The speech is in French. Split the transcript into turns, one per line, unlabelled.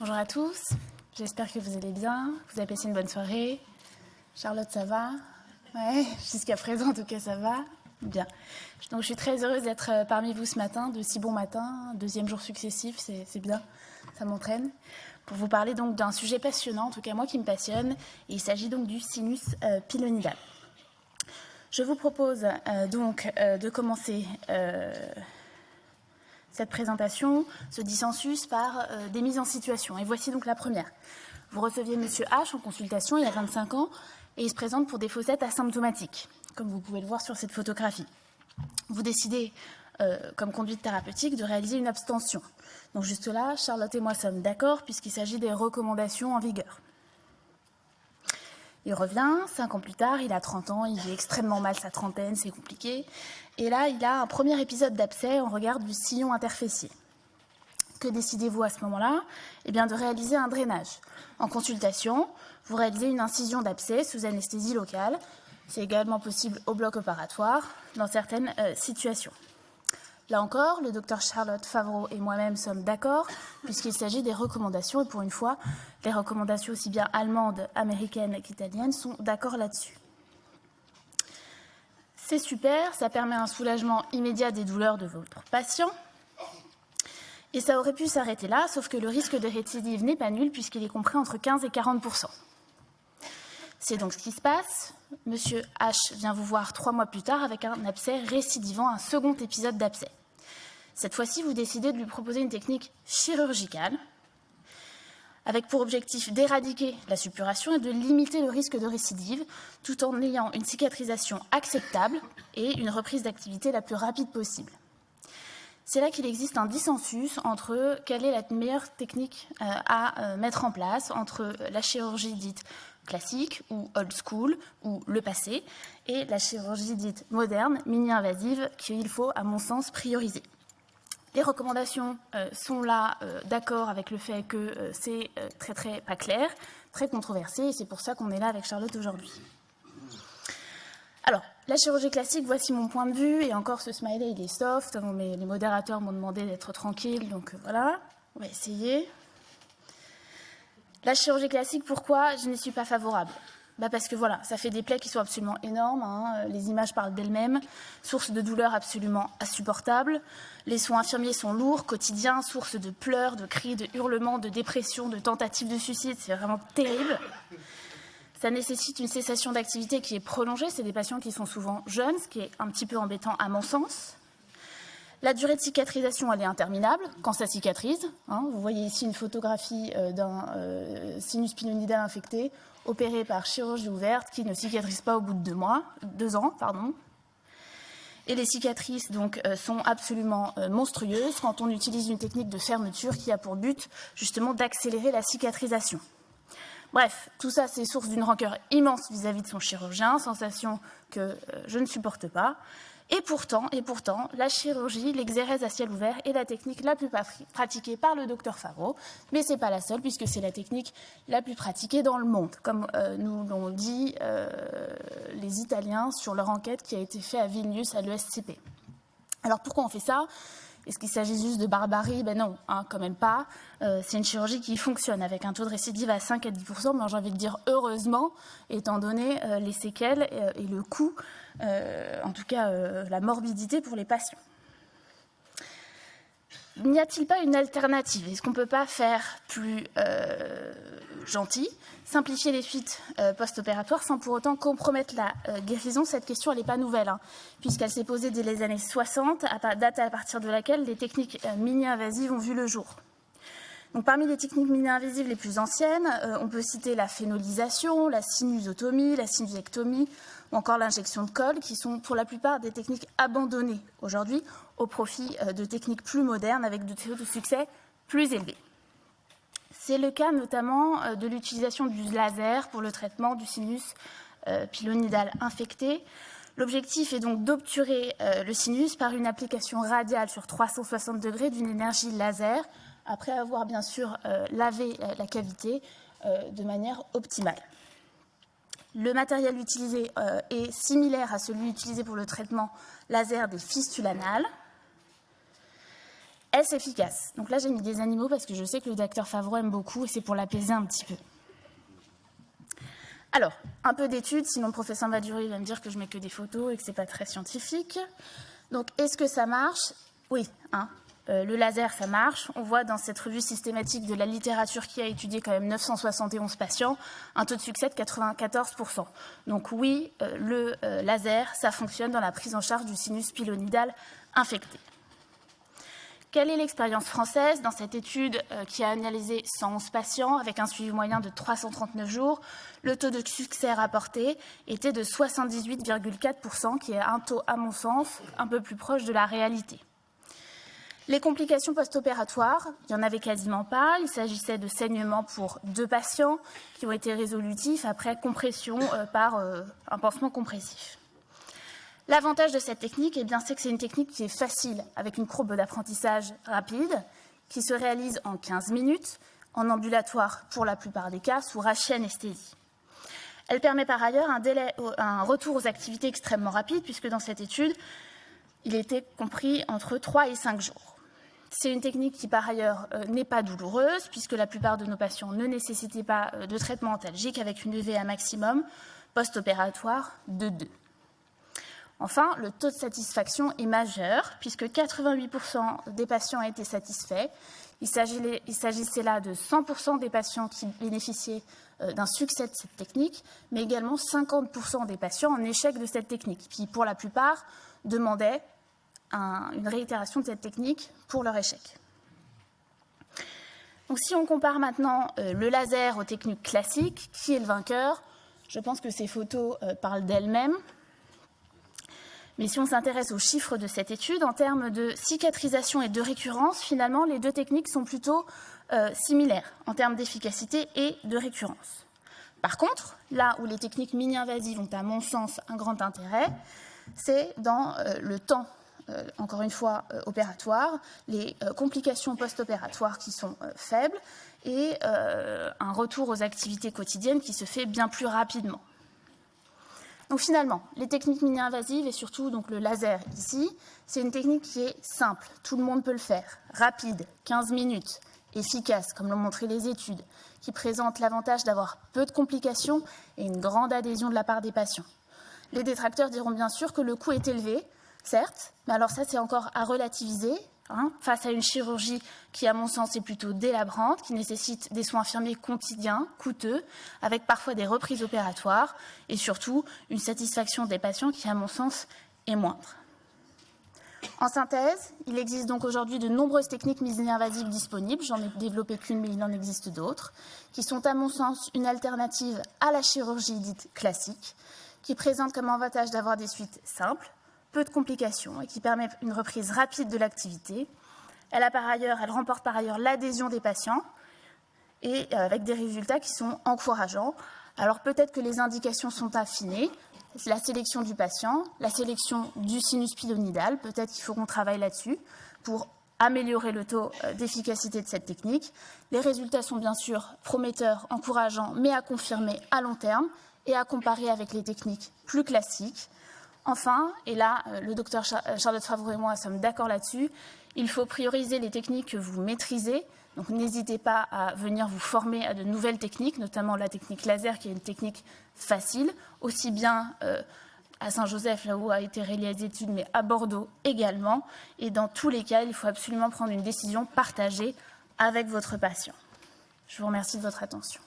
Bonjour à tous, j'espère que vous allez bien, vous avez passé une bonne soirée. Charlotte, ça va? Ouais, jusqu'à présent en tout cas ça va. Bien. Donc je suis très heureuse d'être parmi vous ce matin, de si bon matin, deuxième jour successif, c'est bien, ça m'entraîne. Pour vous parler donc d'un sujet passionnant, en tout cas moi qui me passionne, et il s'agit donc du sinus pilonidal. Je vous propose de commencer cette présentation, ce dissensus, par des mises en situation. Et voici donc la première. Vous receviez M. H en consultation il y a 25 ans et il se présente pour des fossettes asymptomatiques, comme vous pouvez le voir sur cette photographie. Vous décidez, comme conduite thérapeutique, de réaliser une abstention. Donc juste là, Charlotte et moi sommes d'accord puisqu'il s'agit des recommandations en vigueur. Il revient, 5 ans plus tard, il a 30 ans, il vit extrêmement mal sa trentaine, c'est compliqué. Et là, il a un premier épisode d'abcès en regard du sillon interfessier. Que décidez-vous à ce moment-là? Eh bien, de réaliser un drainage. En consultation, vous réalisez une incision d'abcès sous anesthésie locale. C'est également possible au bloc opératoire dans certaines situations. Là encore, le docteur Charlotte Favreau et moi-même sommes d'accord, puisqu'il s'agit des recommandations, et pour une fois, les recommandations aussi bien allemandes, américaines qu'italiennes sont d'accord là-dessus. C'est super, ça permet un soulagement immédiat des douleurs de votre patient, et ça aurait pu s'arrêter là, sauf que le risque de récidive n'est pas nul, puisqu'il est compris entre 15 et 40%. C'est donc ce qui se passe. Monsieur H vient vous voir 3 mois plus tard avec un abcès récidivant, un second épisode d'abcès. Cette fois-ci, vous décidez de lui proposer une technique chirurgicale avec pour objectif d'éradiquer la suppuration et de limiter le risque de récidive tout en ayant une cicatrisation acceptable et une reprise d'activité la plus rapide possible. C'est là qu'il existe un dissensus entre quelle est la meilleure technique à mettre en place entre la chirurgie dite classique ou old school ou le passé et la chirurgie dite moderne, mini-invasive qu'il faut à mon sens prioriser. Les recommandations sont là d'accord avec le fait que c'est très pas clair, très controversé, et c'est pour ça qu'on est là avec Charlotte aujourd'hui. Alors, la chirurgie classique, voici mon point de vue, et encore ce smiley, il est soft, mais les modérateurs m'ont demandé d'être tranquille, donc voilà, on va essayer. La chirurgie classique, pourquoi je n'y suis pas favorable? Parce que voilà, ça fait des plaies qui sont absolument énormes, les images parlent d'elles-mêmes, source de douleurs absolument insupportables, les soins infirmiers sont lourds, quotidiens, source de pleurs, de cris, de hurlements, de dépression, de tentatives de suicide, c'est vraiment terrible. Ça nécessite une cessation d'activité qui est prolongée, c'est des patients qui sont souvent jeunes, ce qui est un petit peu embêtant à mon sens. La durée de cicatrisation, elle est interminable quand ça cicatrise. Vous voyez ici une photographie d'un sinus pilonidal infecté, opéré par chirurgie ouverte, qui ne cicatrise pas au bout de 2 ans. Et les cicatrices donc, sont absolument monstrueuses quand on utilise une technique de fermeture qui a pour but justement d'accélérer la cicatrisation. Bref, tout ça, c'est source d'une rancœur immense vis-à-vis de son chirurgien, sensation que je ne supporte pas. Et pourtant, la chirurgie, l'exérèse à ciel ouvert est la technique la plus pratiquée par le docteur Favreau, mais ce n'est pas la seule, puisque c'est la technique la plus pratiquée dans le monde, comme nous l'ont dit les Italiens sur leur enquête qui a été faite à Vilnius, à l'ESCP. Alors pourquoi on fait ça? Est-ce qu'il s'agit juste de barbarie? Non, quand même pas. C'est une chirurgie qui fonctionne avec un taux de récidive à 5 à 10%, mais j'ai envie de dire heureusement, étant donné les séquelles et le coût, en tout cas la morbidité pour les patients. N'y a-t-il pas une alternative? Est-ce qu'on ne peut pas faire plus gentil, simplifier les suites post-opératoires sans pour autant compromettre la guérison? Cette question, elle n'est pas nouvelle, puisqu'elle s'est posée dès les années 60, date à partir de laquelle les techniques mini-invasives ont vu le jour. Donc, parmi les techniques mini-invasives les plus anciennes, on peut citer la phénolisation, la sinusotomie, la sinusectomie, ou encore l'injection de colle, qui sont pour la plupart des techniques abandonnées aujourd'hui au profit de techniques plus modernes avec de taux de succès plus élevés. C'est le cas notamment de l'utilisation du laser pour le traitement du sinus pilonidal infecté. L'objectif est donc d'obturer le sinus par une application radiale sur 360 degrés d'une énergie laser, après avoir bien sûr lavé la cavité de manière optimale. Le matériel utilisé est similaire à celui utilisé pour le traitement laser des fistules anales. Est-ce efficace? Donc là, j'ai mis des animaux parce que je sais que le docteur Favreau aime beaucoup et c'est pour l'apaiser un petit peu. Alors, un peu d'études, sinon le professeur Maduri va me dire que je mets que des photos et que ce n'est pas très scientifique. Donc, est-ce que ça marche? Oui, le laser, ça marche. On voit dans cette revue systématique de la littérature qui a étudié quand même 971 patients, un taux de succès de 94%. Donc oui, le laser, ça fonctionne dans la prise en charge du sinus pilonidal infecté. Quelle est l'expérience française dans cette étude qui a analysé 111 patients avec un suivi moyen de 339 jours? Le taux de succès rapporté était de 78,4%, qui est un taux, à mon sens, un peu plus proche de la réalité. Les complications post-opératoires, il n'y en avait quasiment pas. Il s'agissait de saignements pour 2 patients qui ont été résolutifs après compression par un pansement compressif. L'avantage de cette technique, c'est que c'est une technique qui est facile, avec une courbe d'apprentissage rapide, qui se réalise en 15 minutes, en ambulatoire pour la plupart des cas, sous rachianesthésie. Elle permet par ailleurs un retour aux activités extrêmement rapide, puisque dans cette étude, il était compris entre 3 et 5 jours. C'est une technique qui, par ailleurs, n'est pas douloureuse, puisque la plupart de nos patients ne nécessitaient pas de traitement antalgique, avec une EVA maximum post-opératoire de 2. Enfin, le taux de satisfaction est majeur, puisque 88% des patients étaient satisfaits. Il s'agissait là de 100% des patients qui bénéficiaient d'un succès de cette technique, mais également 50% des patients en échec de cette technique, qui, pour la plupart, demandaient une réitération de cette technique pour leur échec. Donc, si on compare maintenant le laser aux techniques classiques, qui est le vainqueur? Je pense que ces photos parlent d'elles-mêmes. Mais si on s'intéresse aux chiffres de cette étude, en termes de cicatrisation et de récurrence, finalement, les deux techniques sont plutôt similaires en termes d'efficacité et de récurrence. Par contre, là où les techniques mini-invasives ont, à mon sens, un grand intérêt, c'est dans le temps, encore une fois, opératoire, les complications post-opératoires qui sont faibles et un retour aux activités quotidiennes qui se fait bien plus rapidement. Donc finalement, les techniques mini-invasives et surtout donc, le laser ici, c'est une technique qui est simple, tout le monde peut le faire, rapide, 15 minutes, efficace, comme l'ont montré les études, qui présente l'avantage d'avoir peu de complications et une grande adhésion de la part des patients. Les détracteurs diront bien sûr que le coût est élevé, certes, mais alors ça c'est encore à relativiser, face à une chirurgie qui, à mon sens, est plutôt délabrante, qui nécessite des soins infirmiers quotidiens, coûteux, avec parfois des reprises opératoires et surtout une satisfaction des patients qui, à mon sens, est moindre. En synthèse, il existe donc aujourd'hui de nombreuses techniques mini-invasives disponibles, j'en ai développé qu'une mais il en existe d'autres, qui sont à mon sens une alternative à la chirurgie dite classique, qui présentent comme avantage d'avoir des suites simples, peu de complications et qui permet une reprise rapide de l'activité. Elle remporte par ailleurs l'adhésion des patients et avec des résultats qui sont encourageants. Alors peut-être que les indications sont affinées, la sélection du patient, la sélection du sinus pilonidal, peut-être qu'il faut qu'on travaille là-dessus pour améliorer le taux d'efficacité de cette technique. Les résultats sont bien sûr prometteurs, encourageants, mais à confirmer à long terme et à comparer avec les techniques plus classiques. Enfin, et là, le docteur Charlotte Favreau et moi sommes d'accord là-dessus, il faut prioriser les techniques que vous maîtrisez. Donc n'hésitez pas à venir vous former à de nouvelles techniques, notamment la technique laser qui est une technique facile, aussi bien à Saint-Joseph, là où a été réalisée l'étude, mais à Bordeaux également. Et dans tous les cas, il faut absolument prendre une décision partagée avec votre patient. Je vous remercie de votre attention.